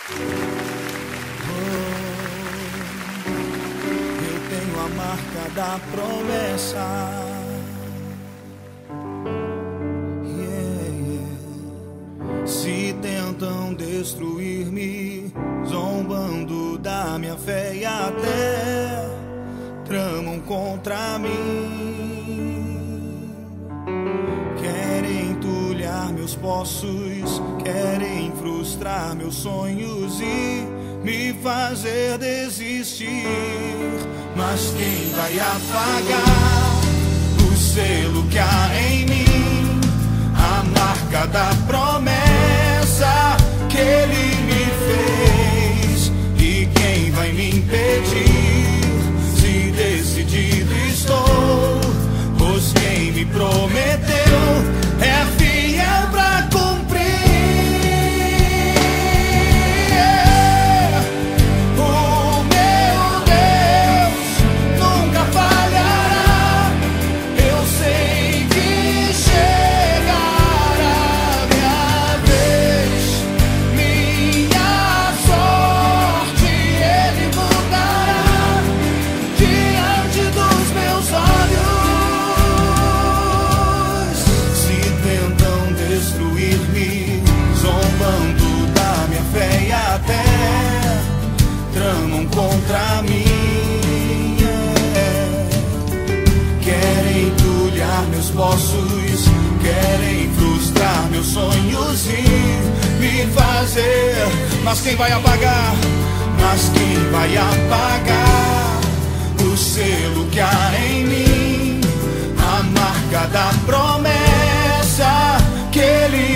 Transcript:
Eu tenho a marca da promessa. Se tentam destruir-me, zombando da minha fé e até tramam contra mim. Querem entulhar meus poços, querem frustrar meus sonhos e me fazer desistir. Mas quem vai apagar o selo que há em mim? A marca da promessa que Ele me fez. E quem vai me impedir? Se decidido estou, pois quem me prometeu é fiel pra cumprir. O meu Deus nunca falhará. Eu sei que chegará minha vez, minha sorte Ele mudará diante dos meus olhos. Se tentam destruir-me, zombando da minha fé e até tramam contra mim. Querem entulhar meus poços, querem frustrar meus sonhos e me fazer. Mas quem vai apagar? Mas quem vai apagar o selo que há em mim? A marca da promessa que Ele